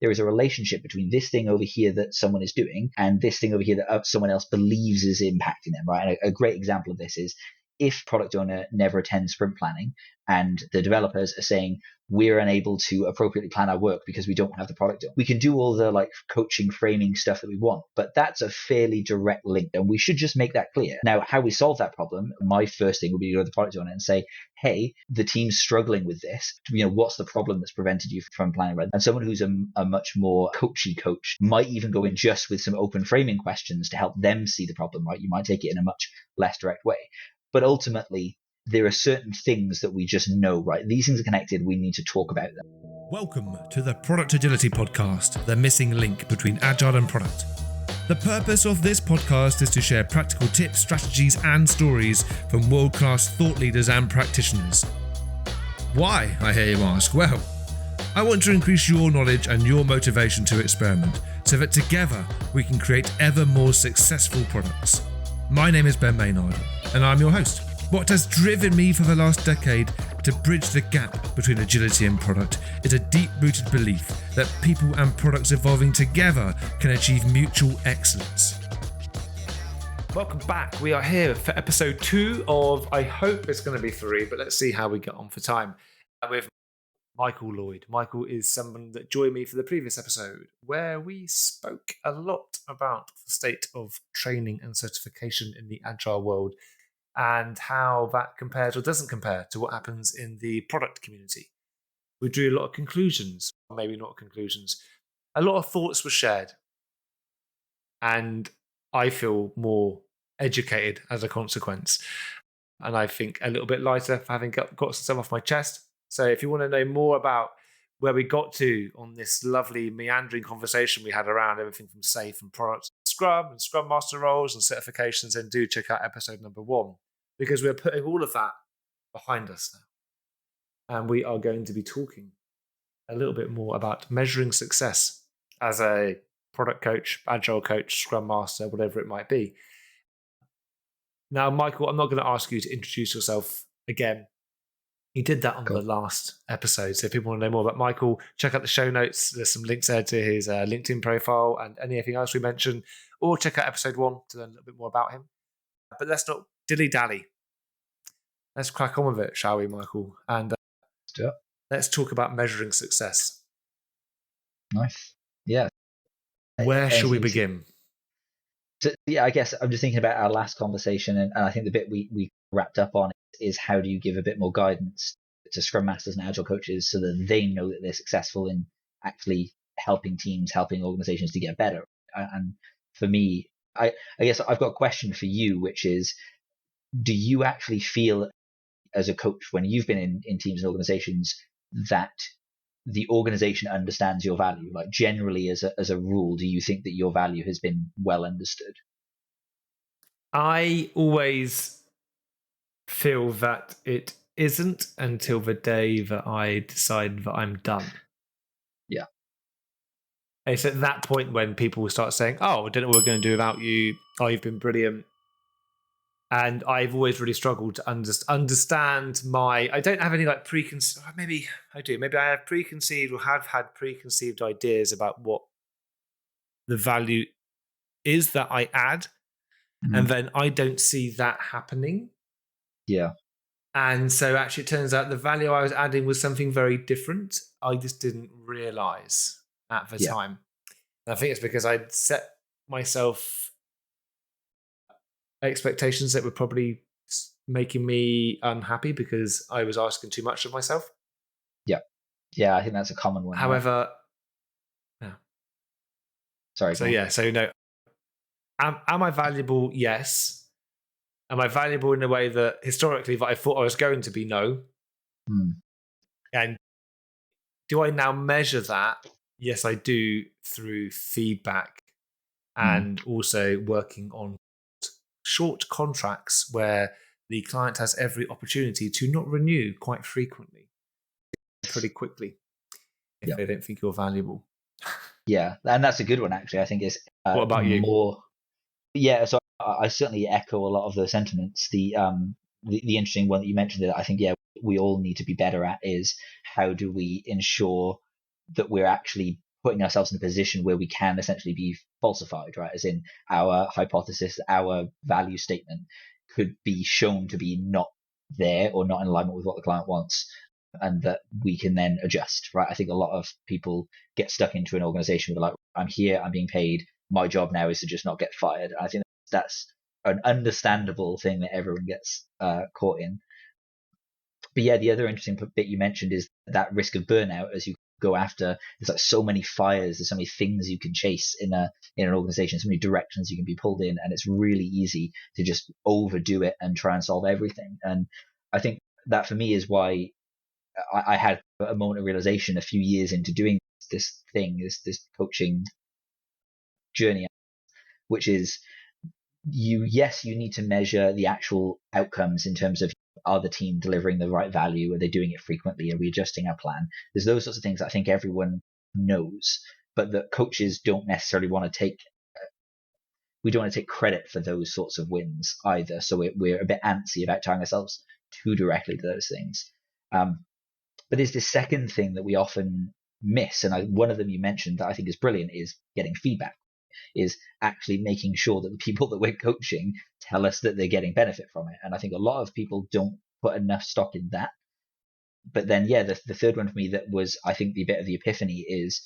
there is a relationship between this thing over here that someone is doing and this thing over here that someone else believes is impacting them, right? And a great example of this is if product owner never attends sprint planning and the developers are saying, we're unable to appropriately plan our work because we don't have the product owner. We can do all the like coaching, framing stuff that we want, but that's a fairly direct link and we should just make that clear. Now, how we solve that problem, my first thing would be to go to the product owner and say, hey, the team's struggling with this. What's the problem that's prevented you from planning? Right? And someone who's a much more coachy coach might even go in just with some open framing questions to help them see the problem, right? You might take it in a much less direct way. But ultimately, there are certain things that we just know, right? These things are connected. We need to talk about them. Welcome to the Product Agility Podcast, the missing link between Agile and product. The purpose of this podcast is to share practical tips, strategies, and stories from world-class thought leaders and practitioners. Why, I hear you ask? Well, I want to increase your knowledge and your motivation to experiment so that together we can create ever more successful products. My name is Ben Maynard, and I'm your host. What has driven me for the last decade to bridge the gap between agility and product is a deep-rooted belief that people and products evolving together can achieve mutual excellence. Welcome back. We are here for episode 2 of, I hope it's going to be 3, but let's see how we get on for time, with Michael Lloyd. Michael is someone that joined me for the previous episode where we spoke a lot about the state of training and certification in the Agile world and how that compares or doesn't compare to what happens in the product community. We drew a lot of conclusions, maybe not conclusions. A lot of thoughts were shared. And I feel more educated as a consequence. And I think a little bit lighter for having got some stuff off my chest. So if you want to know more about where we got to on this lovely meandering conversation we had around everything from SAFe and products, Scrum and Scrum Master roles and certifications, then do check out episode number 1, because we're putting all of that behind us now. And we are going to be talking a little bit more about measuring success as a product coach, Agile coach, Scrum Master, whatever it might be. Now, Michael, I'm not going to ask you to introduce yourself again. You did that on the last episode. So if people want to know more about Michael, check out the show notes. There's some links there to his LinkedIn profile and anything else we mentioned, or check out episode 1 to learn a little bit more about him. But let's not dilly-dally. Let's crack on with it, shall we, Michael? And let's talk about measuring success. Nice. Yeah. Where should we begin? So, yeah, I guess I'm just thinking about our last conversation, and I think the bit we wrapped up on is how do you give a bit more guidance to Scrum Masters and Agile coaches so that they know that they're successful in actually helping teams, helping organizations to get better. And for me, I guess I've got a question for you, which is, do you actually feel as a coach when you've been in teams and organizations that the organization understands your value? Like generally as a rule, do you think that your value has been well understood? I always feel that it isn't until the day that I decide that I'm done. Yeah. It's at that point when people will start saying, oh, I don't know what we're going to do without you. Oh, you've been brilliant. And I've always really struggled to understand I don't have any like preconceived, maybe I do. Maybe I have preconceived or have had preconceived ideas about what the value is that I add. Mm-hmm. And then I don't see that happening. Yeah. And so actually it turns out the value I was adding was something very different. I just didn't realize at the time. And I think it's because I'd set myself expectations that were probably making me unhappy because I was asking too much of myself. Yeah. Yeah, I think that's a common one. However, Sorry. So am I valuable? Yes. Am I valuable in a way that historically that I thought I was going to be? No. And do I now measure that? Yes, I do, through feedback and also working on short contracts where the client has every opportunity to not renew quite frequently, pretty quickly, if they don't think you're valuable. Yeah, and that's a good one, actually. I think it's what about you? Yeah, so I certainly echo a lot of those sentiments. The interesting one that you mentioned that I think, we all need to be better at is how do we ensure that we're actually putting ourselves in a position where we can essentially be falsified, right? As in our hypothesis, our value statement could be shown to be not there or not in alignment with what the client wants, and that we can then adjust, right? I think a lot of people get stuck into an organization where like, I'm here, I'm being paid, my job now is to just not get fired. I think that's an understandable thing that everyone gets caught in. But yeah, the other interesting bit you mentioned is that risk of burnout as you go after. There's like so many fires, there's so many things you can chase in an organization, so many directions you can be pulled in, and it's really easy to just overdo it and try and solve everything. And I think that for me is why I had a moment of realization a few years into doing this coaching journey, which is you need to measure the actual outcomes in terms of, are the team delivering the right value? Are they doing it frequently? Are we adjusting our plan? There's those sorts of things that I think everyone knows, but that coaches don't necessarily want to take. We don't want to take credit for those sorts of wins either. So we're a bit antsy about tying ourselves too directly to those things. But there's this second thing that we often miss, and one of them you mentioned that I think is brilliant, is getting feedback. Is actually making sure that the people that we're coaching tell us that they're getting benefit from it. And I think a lot of people don't put enough stock in that. But then, yeah, the third one for me that was, I think, the bit of the epiphany is,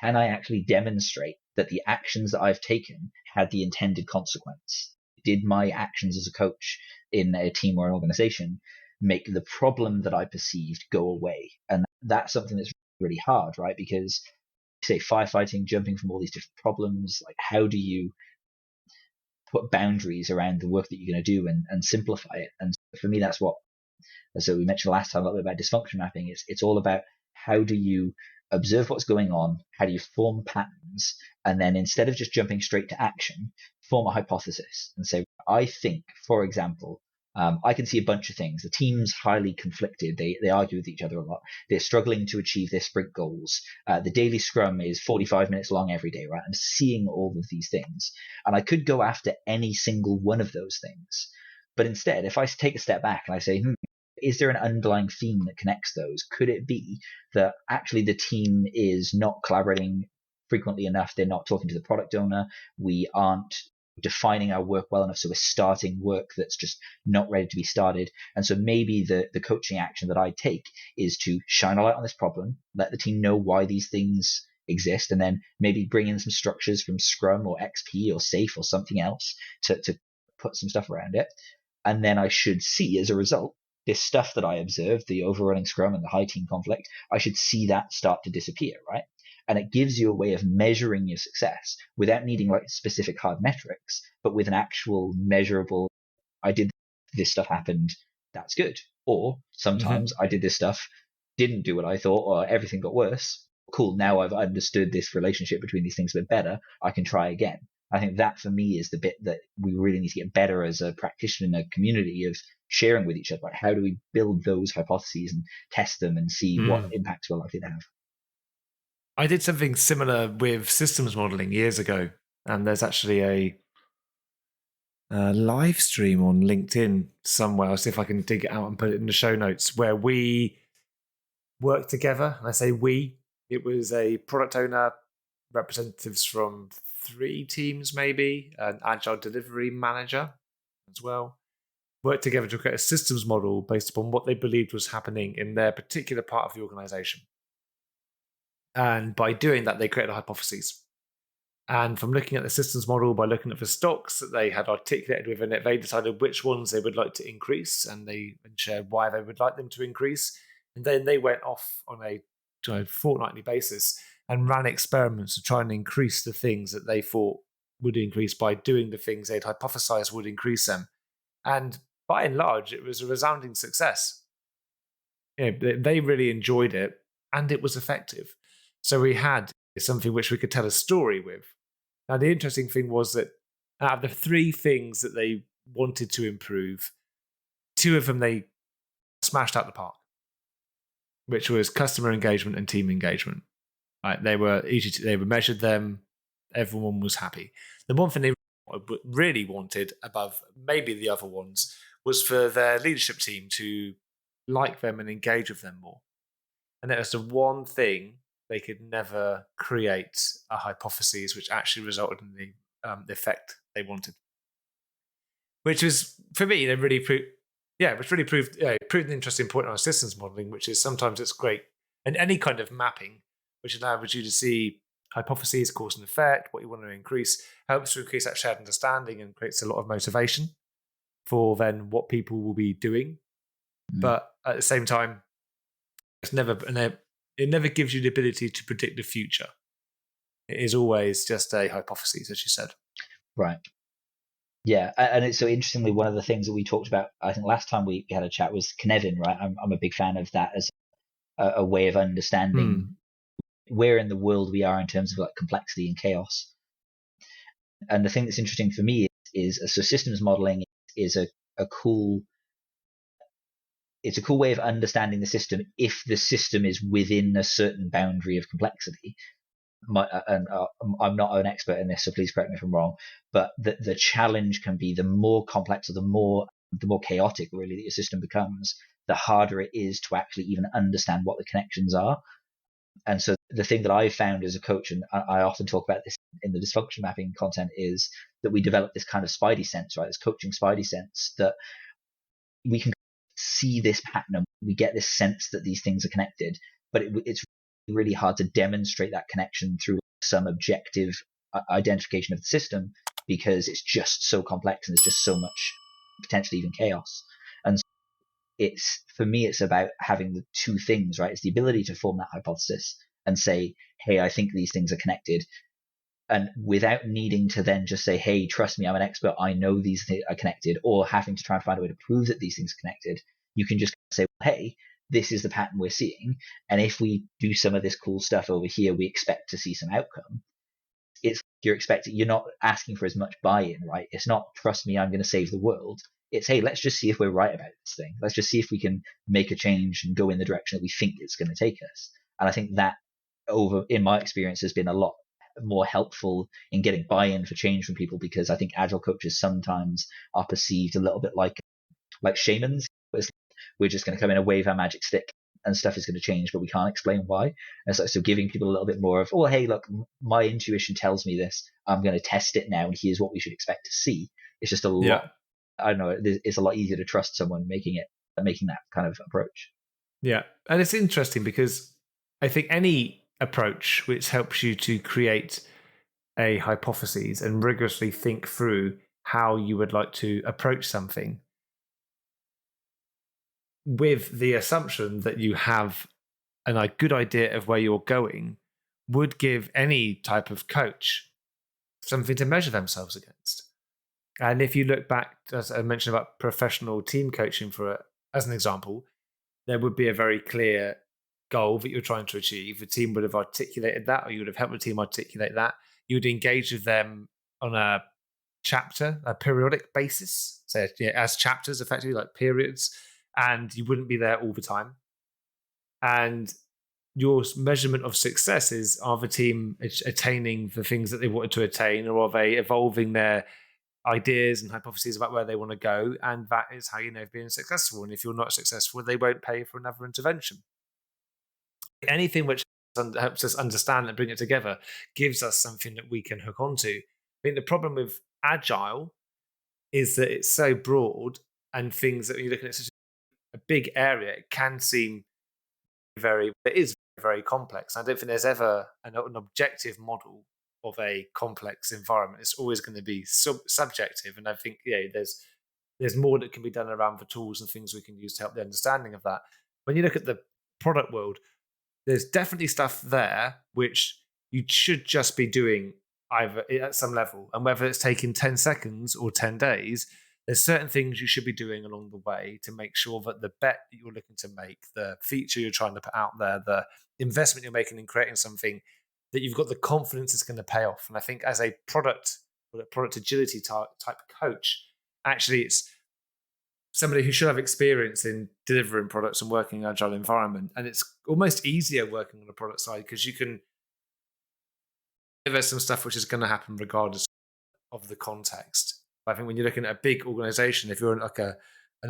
can I actually demonstrate that the actions that I've taken had the intended consequence? Did my actions as a coach in a team or an organization make the problem that I perceived go away? And that's something that's really hard, right? Because say firefighting, jumping from all these different problems, like how do you put boundaries around the work that you're going to do and simplify it? And for me, that's what, so we mentioned last time a little bit about dysfunction mapping. It's all about how do you observe what's going on, how do you form patterns, and then instead of just jumping straight to action, form a hypothesis and say, I think, for example, I can see a bunch of things. The team's highly conflicted. They argue with each other a lot. They're struggling to achieve their sprint goals. The daily scrum is 45 minutes long every day, right? I'm seeing all of these things. And I could go after any single one of those things. But instead, if I take a step back and I say, is there an underlying theme that connects those? Could it be that actually the team is not collaborating frequently enough? They're not talking to the product owner. We aren't defining our work well enough, so we're starting work that's just not ready to be started. And so maybe the coaching action that I take is to shine a light on this problem, let the team know why these things exist, and then maybe bring in some structures from Scrum or XP or Safe or something else to put some stuff around it. And then I should see, as a result, this stuff that I observed, the overrunning Scrum and the high team conflict, I should see that start to disappear, right? And it gives you a way of measuring your success without needing like specific hard metrics, but with an actual measurable, I did this stuff happened, that's good. Or sometimes I did this stuff, didn't do what I thought, or everything got worse. Cool, now I've understood this relationship between these things a bit better, I can try again. I think that for me is the bit that we really need to get better as a practitioner in a community of sharing with each other. Like, how do we build those hypotheses and test them and see what impacts we're likely to have? I did something similar with systems modeling years ago, and there's actually a live stream on LinkedIn somewhere. I'll see if I can dig it out and put it in the show notes, where we worked together. And I say we, it was a product owner, representatives from 3 teams maybe, an agile delivery manager as well, worked together to create a systems model based upon what they believed was happening in their particular part of the organization. And by doing that, they created hypotheses. And from looking at the systems model, by looking at the stocks that they had articulated within it, they decided which ones they would like to increase, and they shared why they would like them to increase. And then they went off on a fortnightly basis and ran experiments to try and increase the things that they thought would increase by doing the things they'd hypothesized would increase them. And by and large, it was a resounding success. They really enjoyed it, and it was effective. So we had something which we could tell a story with. Now, the interesting thing was that out of the 3 things that they wanted to improve, 2 of them they smashed out the park, which was customer engagement and team engagement. Right? They measured them. Everyone was happy. The one thing they really wanted above maybe the other ones was for their leadership team to like them and engage with them more. And that was the one thing they could never create a hypothesis which actually resulted in the effect they wanted. Which was, for me, really proved an interesting point on systems modeling, which is sometimes it's great. And any kind of mapping, which allows you to see hypotheses, cause and effect, what you want to increase, helps to increase that shared understanding and creates a lot of motivation for then what people will be doing. But at the same time, it never gives you the ability to predict the future. It is always just a hypothesis, as you said. Right. Yeah, and it's so interestingly, one of the things that we talked about, I think last time we had a chat, was Cynefin, right? I'm a big fan of that as a way of understanding where in the world we are in terms of like complexity and chaos. And the thing that's interesting for me is so systems modeling is a cool way of understanding the system if the system is within a certain boundary of complexity. I'm not an expert in this, so please correct me if I'm wrong, but the challenge can be the more complex or the more chaotic really that your system becomes, the harder it is to actually even understand what the connections are. And so the thing that I've found as a coach, and I often talk about this in the dysfunction mapping content, is that we develop this kind of spidey sense, right? This coaching spidey sense that we can see this pattern. We get this sense that these things are connected, but it's really hard to demonstrate that connection through some objective identification of the system because it's just so complex and there's just so much potentially even chaos. And so for me, it's about having the two things, right? It's the ability to form that hypothesis and say, hey, I think these things are connected. And without needing to then just say, hey, trust me, I'm an expert, I know these things are connected, or having to try and find a way to prove that these things are connected, you can just say, well, hey, this is the pattern we're seeing. And if we do some of this cool stuff over here, we expect to see some outcome. You're not asking for as much buy-in, right? It's not, trust me, I'm going to save the world. It's, hey, let's just see if we're right about this thing. Let's just see if we can make a change and go in the direction that we think it's going to take us. And I think that in my experience, has been a lot more helpful in getting buy-in for change from people, because I think agile coaches sometimes are perceived a little bit like shamans. We're just going to come in and wave our magic stick and stuff is going to change, but we can't explain why. And so giving people a little bit more of, oh, hey, look, my intuition tells me this. I'm going to test it now, and here's what we should expect to see. It's just a lot. I don't know. It's a lot easier to trust someone making that kind of approach. Yeah, and it's interesting because I think any approach which helps you to create a hypothesis and rigorously think through how you would like to approach something with the assumption that you have a good idea of where you're going would give any type of coach something to measure themselves against. And if you look back, as I mentioned about professional team coaching as an example, there would be a very clear goal that you're trying to achieve. The team would have articulated that, or you would have helped the team articulate that. You would engage with them on a periodic basis, so as chapters, effectively like periods, and you wouldn't be there all the time. And your measurement of success is, are the team attaining the things that they wanted to attain, or are they evolving their ideas and hypotheses about where they want to go? And that is how you know if being successful. And if you're not successful, they won't pay for another intervention. Anything which helps us understand and bring it together gives us something that we can hook onto. I think the problem with Agile is that it's so broad, and things that when you're looking at such a big area, it can seem it is very complex. I don't think there's ever an objective model of a complex environment. It's always going to be subjective, and I think there's more that can be done around the tools and things we can use to help the understanding of that. When you look at the product world, there's definitely stuff there which you should just be doing either at some level, and whether it's taking 10 seconds or 10 days, there's certain things you should be doing along the way to make sure that the bet that you're looking to make, the feature you're trying to put out there, the investment you're making in creating something, that you've got the confidence it's going to pay off. And I think as a product agility type coach, actually it's somebody who should have experience in delivering products and working in an agile environment. And it's almost easier working on the product side because you can, there's some stuff which is going to happen regardless of the context. I think when you're looking at a big organization, if you're like an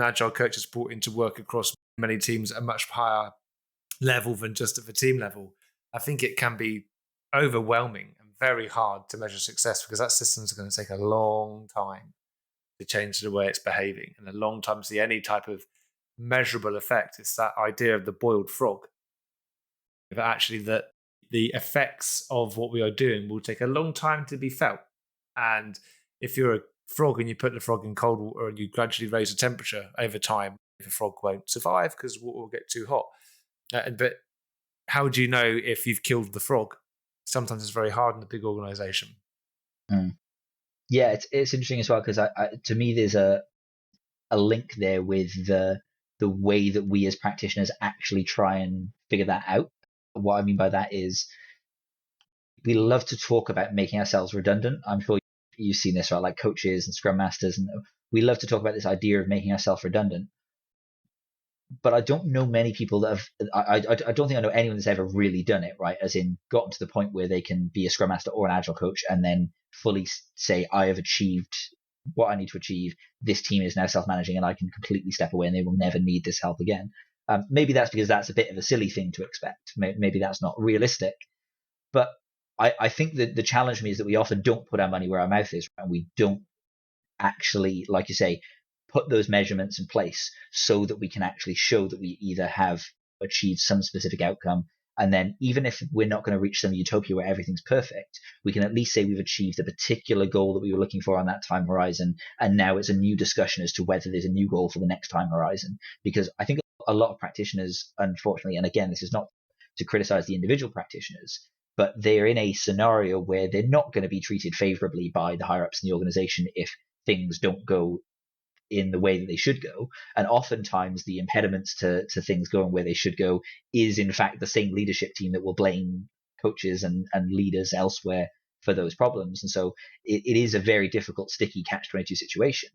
agile coach that's brought in to work across many teams at a much higher level than just at the team level, I think it can be overwhelming and very hard to measure success because that system is going to take a long time to change the way it's behaving and a long time to see any type of measurable effect. It's that idea of the boiled frog. But actually that the effects of what we are doing will take a long time to be felt. And if you're a frog and you put the frog in cold water and you gradually raise the temperature over time, the frog won't survive because water will get too hot. But how do you know if you've killed the frog? Sometimes it's very hard in a big organization. Yeah, it's interesting as well because to me there's a link there with the way that we as practitioners actually try and figure that out. What I mean by that is we love to talk about making ourselves redundant. I'm sure you've seen this, right? Like coaches and scrum masters, and we love to talk about this idea of making ourselves redundant. But I don't know many people that have. I don't think I know anyone that's ever really done it, right? As in, gotten to the point where they can be a scrum master or an agile coach, and then fully say, "I have achieved what I need to achieve. This team is now self-managing, and I can completely step away, and they will never need this help again." Maybe that's because that's a bit of a silly thing to expect. Maybe that's not realistic. But I think that the challenge for me is that we often don't put our money where our mouth is, right? And we don't actually, like you say, put those measurements in place so that we can actually show that we either have achieved some specific outcome. And then even if we're not going to reach some utopia where everything's perfect, we can at least say we've achieved a particular goal that we were looking for on that time horizon. And now it's a new discussion as to whether there's a new goal for the next time horizon. Because I think a lot of practitioners, unfortunately, and again, this is not to criticize the individual practitioners, but they're in a scenario where they're not going to be treated favorably by the higher ups in the organization if things don't go in the way that they should go. And oftentimes the impediments to things going where they should go is in fact the same leadership team that will blame coaches and leaders elsewhere for those problems. And so it is a very difficult, sticky catch-22 situation.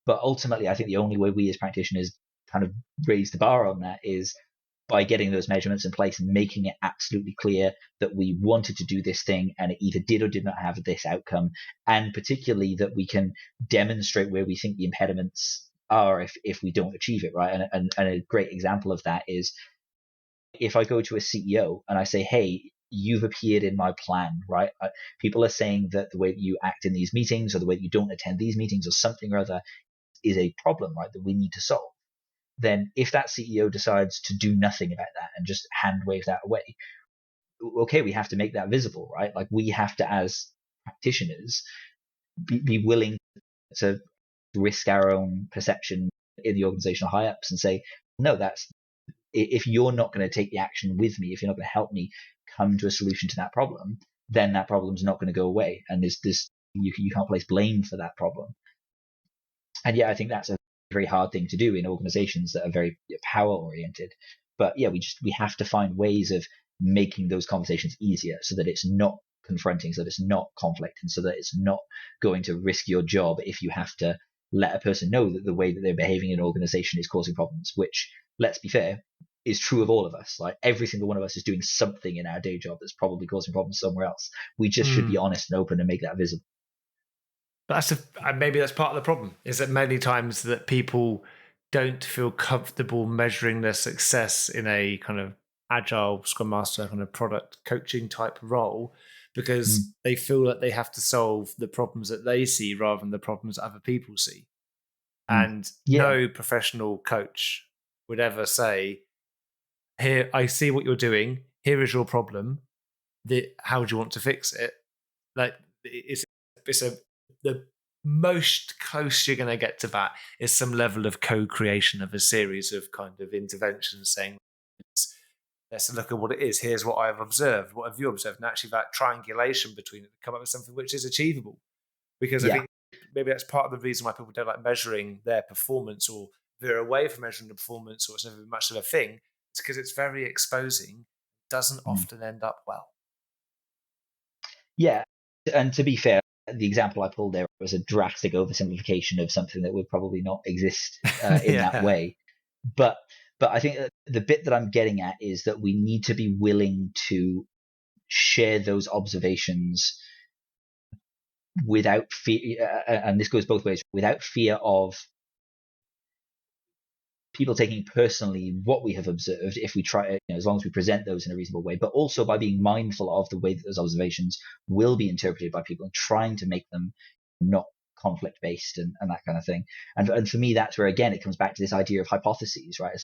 But ultimately, I think the only way we as practitioners kind of raise the bar on that is by getting those measurements in place and making it absolutely clear that we wanted to do this thing and it either did or did not have this outcome. And particularly that we can demonstrate where we think the impediments are if we don't achieve it, right? And a great example of that is if I go to a CEO and I say, hey, you've appeared in my plan, right? People are saying that the way that you act in these meetings or the way that you don't attend these meetings or something or other is a problem, right, that we need to solve. Then if that CEO decides to do nothing about that and just hand wave that away, okay, we have to make that visible, right? Like we have to, as practitioners, be willing to risk our own perception in the organizational high ups and say, no, if you're not going to take the action with me, if you're not going to help me come to a solution to that problem, then that problem's not going to go away. And you can't place blame for that problem. And yeah, I think that's a very hard thing to do in organizations that are very power oriented. But yeah, we have to find ways of making those conversations easier so that it's not confronting, so that it's not conflict, and so that it's not going to risk your job if you have to let a person know that the way that they're behaving in an organization is causing problems, which, let's be fair, is true of all of us. Like every single one of us is doing something in our day job that's probably causing problems somewhere else. We just should be honest and open and make that visible. But maybe that's part of the problem, is that many times that people don't feel comfortable measuring their success in a kind of agile scrum master kind of product coaching type role because they feel that they have to solve the problems that they see rather than the problems that other people see. And no professional coach would ever say, here, I see what you're doing. Here is your problem. How do you want to fix it? Like the most close you're going to get to that is some level of co-creation of a series of kind of interventions saying, let's look at what it is. Here's what I've observed. What have you observed? And actually that triangulation between it to come up with something which is achievable. Because I think maybe that's part of the reason why people don't like measuring their performance or veer away from measuring the performance or it's never much of a thing. It's because it's very exposing, doesn't often end up well. Yeah. And to be fair, the example I pulled there was a drastic oversimplification of something that would probably not exist in that way. But I think the bit that I'm getting at is that we need to be willing to share those observations without fear, and this goes both ways, without fear of people taking personally what we have observed if we try, as long as we present those in a reasonable way, but also by being mindful of the way that those observations will be interpreted by people and trying to make them not conflict based and that kind of thing. And for me, that's where, again, it comes back to this idea of hypotheses, right?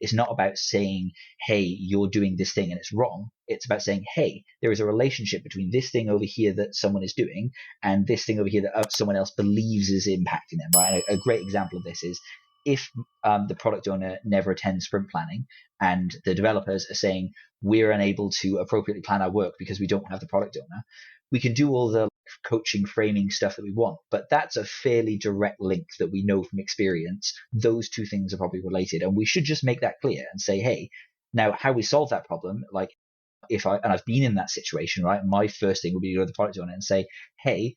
It's not about saying, hey, you're doing this thing and it's wrong. It's about saying, hey, there is a relationship between this thing over here that someone is doing and this thing over here that someone else believes is impacting them, right? And a great example of this is if the product owner never attends sprint planning and the developers are saying, we're unable to appropriately plan our work because we don't have the product owner, we can do all the coaching, framing stuff that we want, but that's a fairly direct link that we know from experience. Those two things are probably related, and we should just make that clear and say, hey, now how we solve that problem, like I've been in that situation, right? My first thing would be to go to the product owner and say, hey,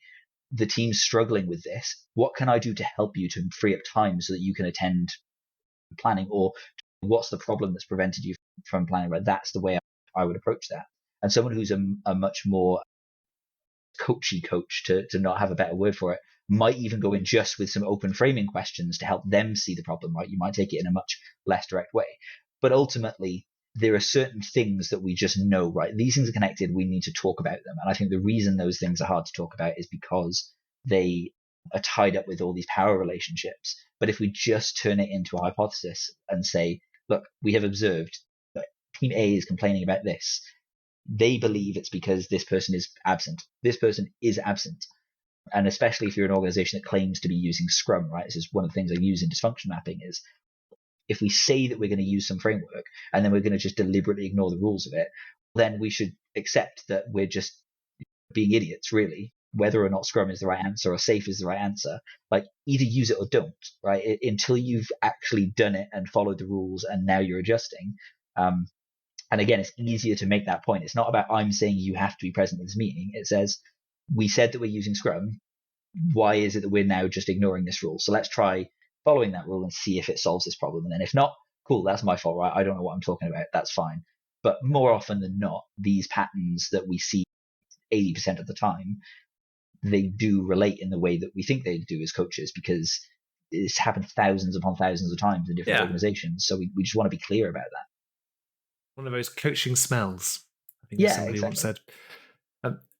the team's struggling with this. What can I do to help you to free up time so that you can attend planning? Or what's the problem that's prevented you from planning? Right? That's the way I would approach that. And someone who's a much more coachy coach, to not have a better word for it, might even go in just with some open framing questions to help them see the problem, right? You might take it in a much less direct way. But ultimately, there are certain things that we just know, right? These things are connected. We need to talk about them. And I think the reason those things are hard to talk about is because they are tied up with all these power relationships. But if we just turn it into a hypothesis and say, look, we have observed that team A is complaining about this. They believe it's because this person is absent. This person is absent. And especially if you're an organization that claims to be using Scrum, right? This is one of the things I use in dysfunction mapping is if we say that we're going to use some framework and then we're going to just deliberately ignore the rules of it, then we should accept that we're just being idiots, really, whether or not Scrum is the right answer or safe is the right answer. Like, either use it or don't, right? Until you've actually done it and followed the rules and now you're adjusting. And again, it's easier to make that point. It's not about I'm saying you have to be present at this meeting. It says, we said that we're using Scrum. Why is it that we're now just ignoring this rule? So let's try following that rule and see if it solves this problem. And then if not, cool, that's my fault, right? I don't know what I'm talking about. That's fine. But more often than not, these patterns that we see 80% of the time, they do relate in the way that we think they do as coaches, because it's happened thousands upon thousands of times in different organizations. So we just want to be clear about that. One of those coaching smells, I think somebody exactly. once said.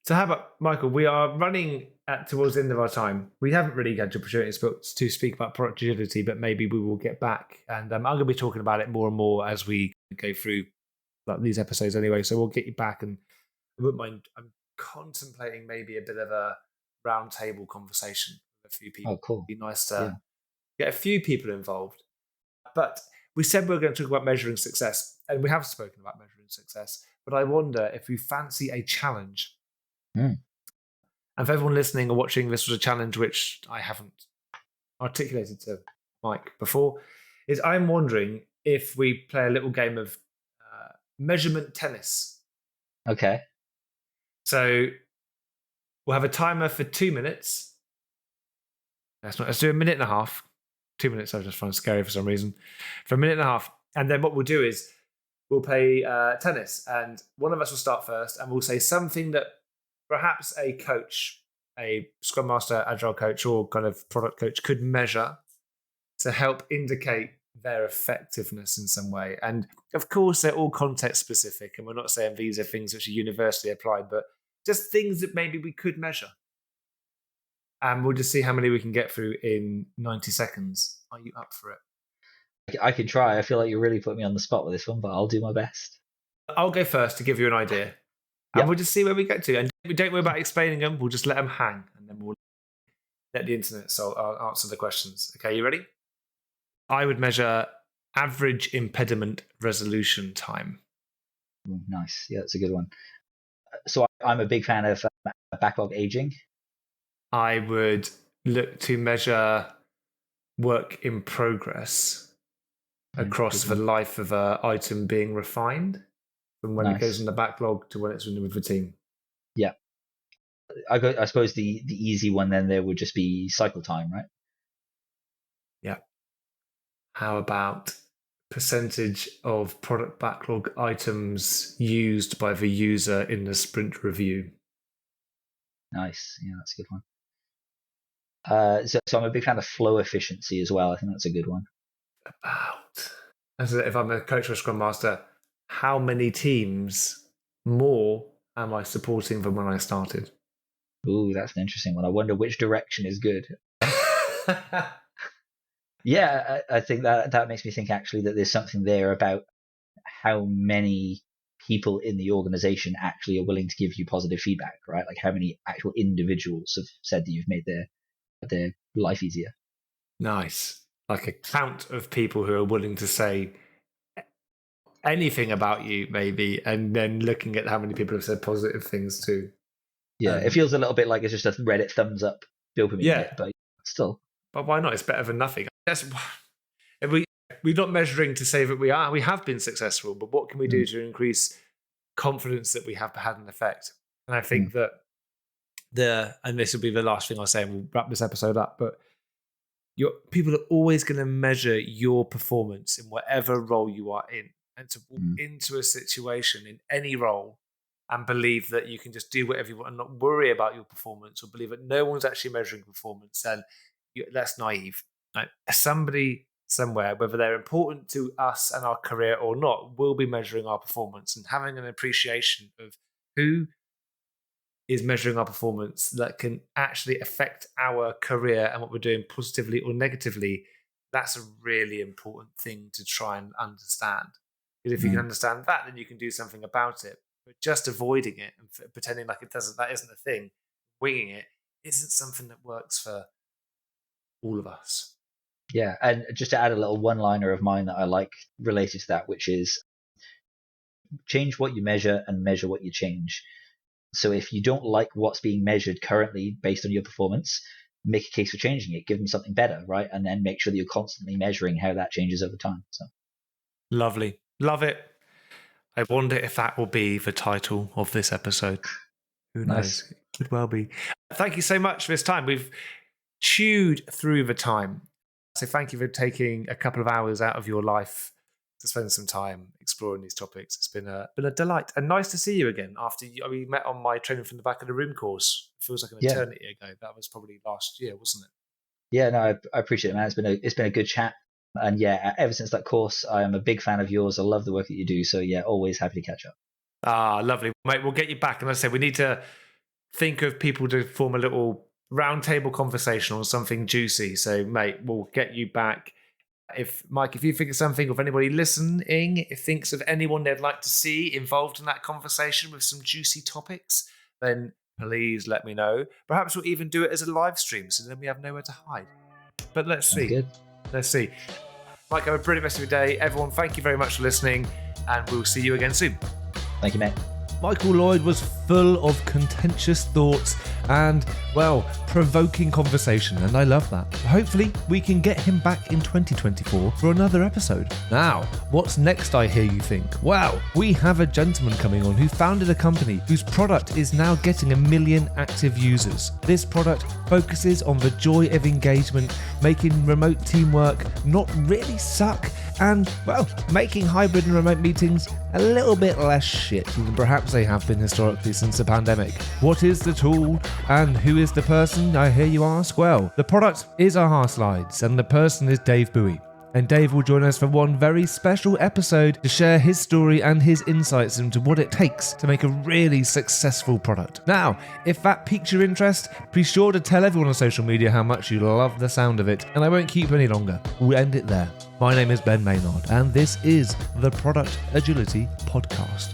So how about, Michael, we are running towards the end of our time. We haven't really had the opportunity to speak about product agility, but maybe we will get back. And I'm going to be talking about it more and more as we go through these episodes anyway. So we'll get you back, and I wouldn't mind. I'm contemplating maybe a bit of a roundtable conversation with a few people. Oh, cool. It'd be nice to get a few people involved. But we said we were going to talk about measuring success, and we have spoken about measuring success, but I wonder if you fancy a challenge. And for everyone listening or watching, this was a challenge which I haven't articulated to Mike before, is I'm wondering if we play a little game of measurement tennis. Okay. So we'll have a timer for 2 minutes. Let's do a minute and a half. 2 minutes, I just find scary for some reason. For a minute and a half. And then what we'll do is we'll play tennis. And one of us will start first, and we'll say something that perhaps a coach, a Scrum Master, Agile coach, or kind of product coach could measure to help indicate their effectiveness in some way. And of course, they're all context specific, and we're not saying these are things which are universally applied, but just things that maybe we could measure. And we'll just see how many we can get through in 90 seconds. Are you up for it? I can try. I feel like you really put me on the spot with this one, but I'll do my best. I'll go first to give you an idea. And we'll just see where we get to. And don't worry about explaining them. We'll just let them hang, and then we'll let the internet answer the questions. Okay, you ready? I would measure average impediment resolution time. Nice. Yeah, that's a good one. So I'm a big fan of backlog aging. I would look to measure work in progress across the life of an item being refined, from when it goes in the backlog to when it's with the team. Yeah. I suppose the easy one then there would just be cycle time, right? Yeah. How about percentage of product backlog items used by the user in the sprint review? Nice. Yeah, that's a good one. So I'm a big fan of flow efficiency as well. I think that's a good one. As if I'm a coach or a scrum master, how many teams more am I supporting than when I started? Ooh, that's an interesting one. I wonder which direction is good. Yeah, I think that makes me think actually that there's something there about how many people in the organization actually are willing to give you positive feedback, right? Like how many actual individuals have said that you've made their life easier. Nice. Like a count of people who are willing to say anything about you, maybe, and then looking at how many people have said positive things too. Yeah, it feels a little bit like it's just a Reddit thumbs up dopamine hit, but still. But why not? It's better than nothing. We're not measuring to say that we have been successful, but what can we do to increase confidence that we have had an effect? And I think that and this will be the last thing I'll say, and we'll wrap this episode up, but people are always going to measure your performance in whatever role you are in. And to walk into a situation in any role and believe that you can just do whatever you want and not worry about your performance, or believe that no one's actually measuring performance, then that's naive. Like, somebody somewhere, whether they're important to us and our career or not, will be measuring our performance, and having an appreciation of who is measuring our performance that can actually affect our career and what we're doing positively or negatively. That's a really important thing to try and understand. Because if you can understand that, then you can do something about it. But just avoiding it and pretending like that isn't a thing, winging it, isn't something that works for all of us. Yeah, and just to add a little one-liner of mine that I like related to that, which is change what you measure and measure what you change. So if you don't like what's being measured currently based on your performance, make a case for changing it, give them something better, right? And then make sure that you're constantly measuring how that changes over time. So lovely. Love it. I wonder if that will be the title of this episode. Who knows? It could well be. Thank you so much for this time. We've chewed through the time. So thank you for taking a couple of hours out of your life to spend some time exploring these topics. It's been a delight, and nice to see you again after we met on my Training from the Back of the Room course. It feels like an eternity ago. That was probably last year, wasn't it? Yeah, no, I appreciate it, man. It's been a good chat, and yeah, ever since that course, I am a big fan of yours. I love the work that you do. So yeah, always happy to catch up. Ah, lovely, mate. We'll get you back, and as I say, we need to think of people to form a little roundtable conversation on something juicy. So, mate, we'll get you back. Mike, if you think of something, or if anybody listening thinks of anyone they'd like to see involved in that conversation with some juicy topics, then please let me know. Perhaps we'll even do it as a live stream, so then we have nowhere to hide. But let's see. Good. Let's see. Mike, have a brilliant rest of your day. Everyone, thank you very much for listening, and we'll see you again soon. Thank you, mate. Michael Lloyd was full of contentious thoughts and, well, provoking conversation, and I love that. Hopefully, we can get him back in 2024 for another episode. Now, what's next, I hear you think? Well, we have a gentleman coming on who founded a company whose product is now getting 1 million active users. This product focuses on the joy of engagement, making remote teamwork not really suck, and, well, making hybrid and remote meetings a little bit less shit than perhaps they have been historically since the pandemic. What is the tool, and who is the person, I hear you ask? Well, the product is Aha Slides, and the person is Dave Bowie. And Dave will join us for one very special episode to share his story and his insights into what it takes to make a really successful product. Now, if that piques your interest, be sure to tell everyone on social media how much you love the sound of it, and I won't keep any longer. We'll end it there. My name is Ben Maynard, and this is the Product Agility Podcast.